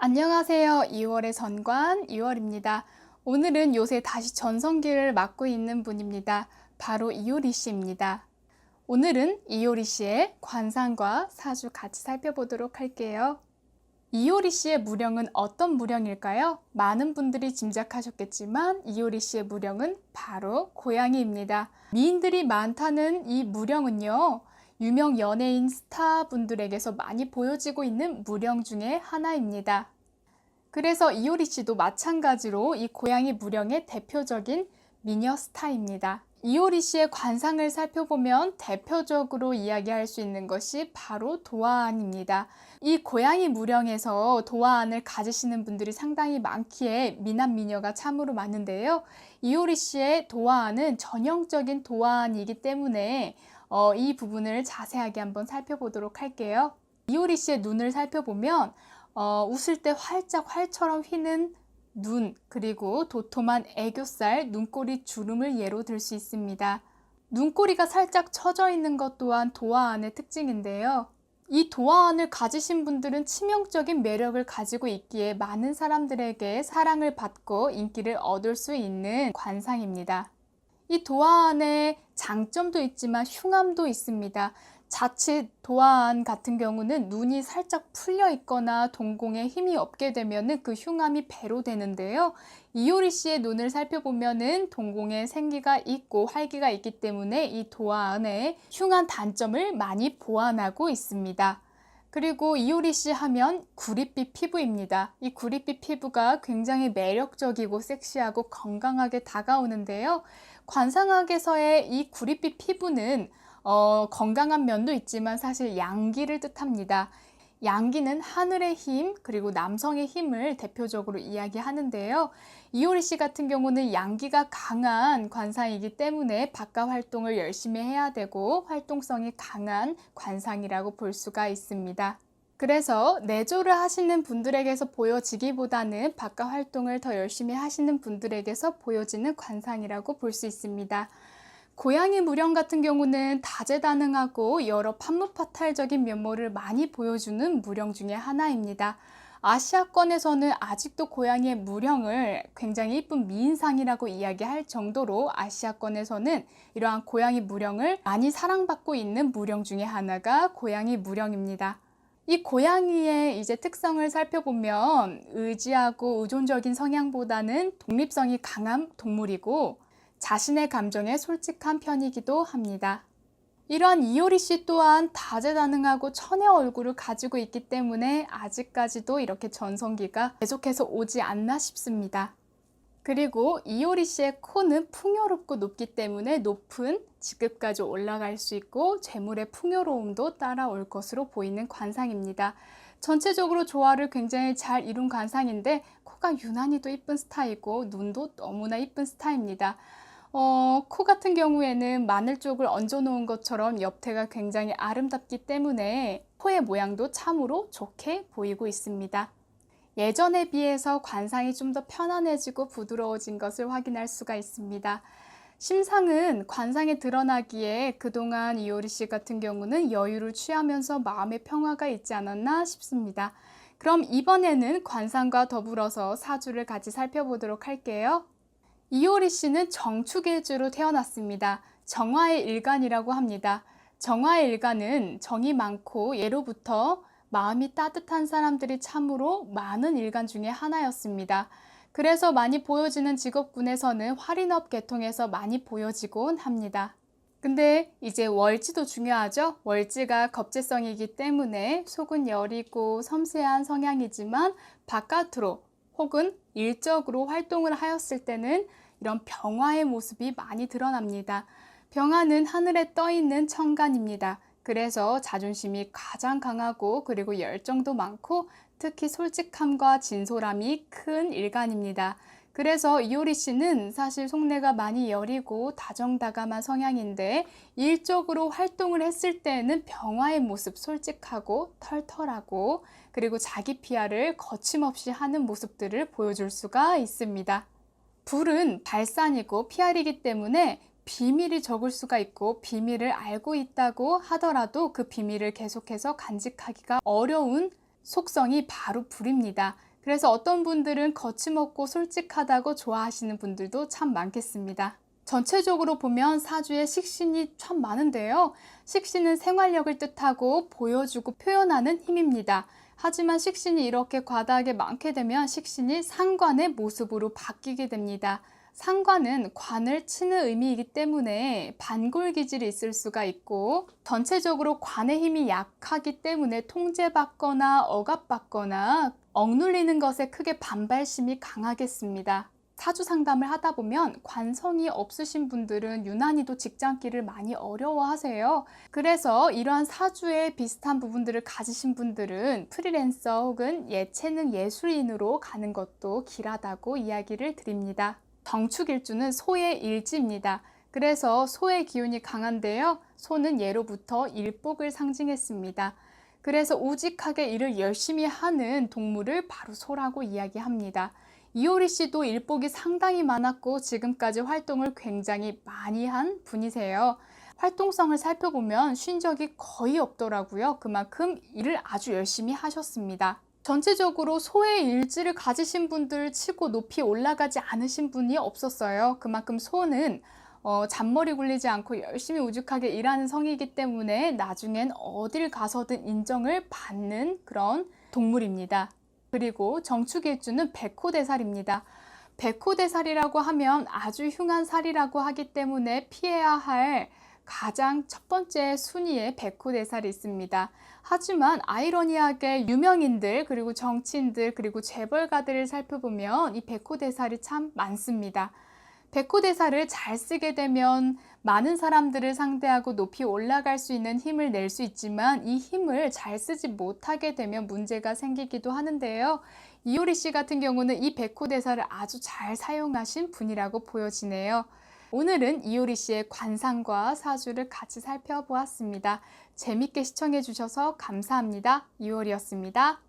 안녕하세요. 2월의 전관 2월입니다. 오늘은 요새 다시 전성기를 맞고 있는 분입니다. 바로 이효리 씨입니다. 오늘은 이효리 씨의 관상과 사주 같이 살펴보도록 할게요. 이효리 씨의 무령은 어떤 무령일까요? 많은 분들이 짐작하셨겠지만 이효리 씨의 무령은 바로 고양이입니다. 미인들이 많다는 이 무령은요, 유명 연예인 스타분들에게서 많이 보여지고 있는 무령 중에 하나입니다. 그래서 이효리 씨도 마찬가지로 이 고양이 무령의 대표적인 미녀 스타입니다. 이효리 씨의 관상을 살펴보면 대표적으로 이야기할 수 있는 것이 바로 도화안입니다. 이 고양이 무령에서 도화안을 가지시는 분들이 상당히 많기에 미남 미녀가 참으로 많은데요. 이효리 씨의 도화안은 전형적인 도화안이기 때문에 이 부분을 자세하게 한번 살펴보도록 할게요. 이효리 씨의 눈을 살펴보면 웃을 때 활짝 활처럼 휘는 눈, 그리고 도톰한 애교살, 눈꼬리 주름을 예로 들 수 있습니다. 눈꼬리가 살짝 처져 있는 것 또한 도화안의 특징인데요. 이 도화안을 가지신 분들은 치명적인 매력을 가지고 있기에 많은 사람들에게 사랑을 받고 인기를 얻을 수 있는 관상입니다. 이 도화안의 장점도 있지만 흉함도 있습니다. 자칫 도화안 같은 경우는 눈이 살짝 풀려 있거나 동공에 힘이 없게 되면 그 흉함이 배로 되는데요. 이효리 씨의 눈을 살펴보면 동공에 생기가 있고 활기가 있기 때문에 이 도화안의 흉한 단점을 많이 보완하고 있습니다. 그리고 이효리 씨 하면 구릿빛 피부입니다. 이 구릿빛 피부가 굉장히 매력적이고 섹시하고 건강하게 다가오는데요. 관상학에서의 이 구릿빛 피부는 건강한 면도 있지만 사실 양기를 뜻합니다. 양기는 하늘의 힘, 그리고 남성의 힘을 대표적으로 이야기하는데요. 이효리 씨 같은 경우는 양기가 강한 관상이기 때문에 바깥 활동을 열심히 해야 되고 활동성이 강한 관상이라고 볼 수가 있습니다. 그래서 내조를 하시는 분들에게서 보여지기보다는 바깥 활동을 더 열심히 하시는 분들에게서 보여지는 관상이라고 볼 수 있습니다. 고양이 무령 같은 경우는 다재다능하고 여러 판무파탈적인 면모를 많이 보여주는 무령 중에 하나입니다. 아시아권에서는 아직도 고양이의 무령을 굉장히 이쁜 미인상이라고 이야기할 정도로 아시아권에서는 이러한 고양이 무령을 많이 사랑받고 있는 무령 중에 하나가 고양이 무령입니다. 이 고양이의 특성을 살펴보면 의지하고 의존적인 성향보다는 독립성이 강한 동물이고 자신의 감정에 솔직한 편이기도 합니다. 이러한 이효리 씨 또한 다재다능하고 천의 얼굴을 가지고 있기 때문에 아직까지도 이렇게 전성기가 계속해서 오지 않나 싶습니다. 그리고 이효리 씨의 코는 풍요롭고 높기 때문에 높은 직급까지 올라갈 수 있고 재물의 풍요로움도 따라올 것으로 보이는 관상입니다. 전체적으로 조화를 굉장히 잘 이룬 관상인데 코가 유난히도 이쁜 스타이고 눈도 너무나 이쁜 스타입니다. 코 같은 경우에는 마늘 쪽을 얹어 놓은 것처럼 옆태가 굉장히 아름답기 때문에 코의 모양도 참으로 좋게 보이고 있습니다. 예전에 비해서 관상이 좀 더 편안해지고 부드러워진 것을 확인할 수가 있습니다. 심상은 관상에 드러나기에 그동안 이효리 씨 같은 경우는 여유를 취하면서 마음의 평화가 있지 않았나 싶습니다. 그럼 이번에는 관상과 더불어서 사주를 같이 살펴보도록 할게요. 이효리 씨는 정축일주로 태어났습니다. 정화의 일간이라고 합니다. 정화의 일간은 정이 많고 예로부터 마음이 따뜻한 사람들이 참으로 많은 일간 중에 하나였습니다. 그래서 많이 보여지는 직업군에서는 활인업 계통에서 많이 보여지곤 합니다. 근데 이제 월지도 중요하죠. 월지가 겁재성이기 때문에 속은 여리고 섬세한 성향이지만 바깥으로 혹은 일적으로 활동을 하였을 때는 이런 병화의 모습이 많이 드러납니다. 병화는 하늘에 떠 있는 천간입니다. 그래서 자존심이 가장 강하고 그리고 열정도 많고 특히 솔직함과 진솔함이 큰 일간입니다. 그래서 이효리 씨는 사실 속내가 많이 여리고 다정다감한 성향인데 일적으로 활동을 했을 때는 병화의 모습, 솔직하고 털털하고 그리고 자기 PR을 거침없이 하는 모습들을 보여줄 수가 있습니다. 불은 발산이고 PR이기 때문에 비밀이 적을 수가 있고 비밀을 알고 있다고 하더라도 그 비밀을 계속해서 간직하기가 어려운 속성이 바로 불입니다. 그래서 어떤 분들은 거침없고 솔직하다고 좋아하시는 분들도 참 많겠습니다. 전체적으로 보면 사주에 식신이 참 많은데요. 식신은 생활력을 뜻하고 보여주고 표현하는 힘입니다. 하지만 식신이 이렇게 과다하게 많게 되면 식신이 상관의 모습으로 바뀌게 됩니다. 상관은 관을 치는 의미이기 때문에 반골기질이 있을 수가 있고, 전체적으로 관의 힘이 약하기 때문에 통제받거나 억압받거나 억눌리는 것에 크게 반발심이 강하겠습니다. 사주 상담을 하다 보면 관성이 없으신 분들은 유난히도 직장길을 많이 어려워하세요. 그래서 이러한 사주에 비슷한 부분들을 가지신 분들은 프리랜서 혹은 예체능 예술인으로 가는 것도 길하다고 이야기를 드립니다. 정축일주는 소의 일지입니다. 그래서 소의 기운이 강한데요. 소는 예로부터 일복을 상징했습니다. 그래서 우직하게 일을 열심히 하는 동물을 바로 소라고 이야기합니다. 이효리 씨도 일복이 상당히 많았고 지금까지 활동을 굉장히 많이 한 분이세요. 활동성을 살펴보면 쉰 적이 거의 없더라고요. 그만큼 일을 아주 열심히 하셨습니다. 전체적으로 소의 일지를 가지신 분들 치고 높이 올라가지 않으신 분이 없었어요. 그만큼 소는 잔머리 굴리지 않고 열심히 우직하게 일하는 성이기 때문에 나중엔 어딜 가서든 인정을 받는 그런 동물입니다. 그리고 정축일주는 백호대살입니다. 백호대살이라고 하면 아주 흉한 살이라고 하기 때문에 피해야 할 가장 첫 번째 순위에 백호대살이 있습니다. 하지만 아이러니하게 유명인들 그리고 정치인들 그리고 재벌가들을 살펴보면 이 백호대살이 참 많습니다. 백호대살을 잘 쓰게 되면 많은 사람들을 상대하고 높이 올라갈 수 있는 힘을 낼 수 있지만 이 힘을 잘 쓰지 못하게 되면 문제가 생기기도 하는데요. 이효리 씨 같은 경우는 이 백호대살을 아주 잘 사용하신 분이라고 보여지네요. 오늘은 이효리 씨의 관상과 사주를 같이 살펴보았습니다. 재밌게 시청해 주셔서 감사합니다. 이효리였습니다.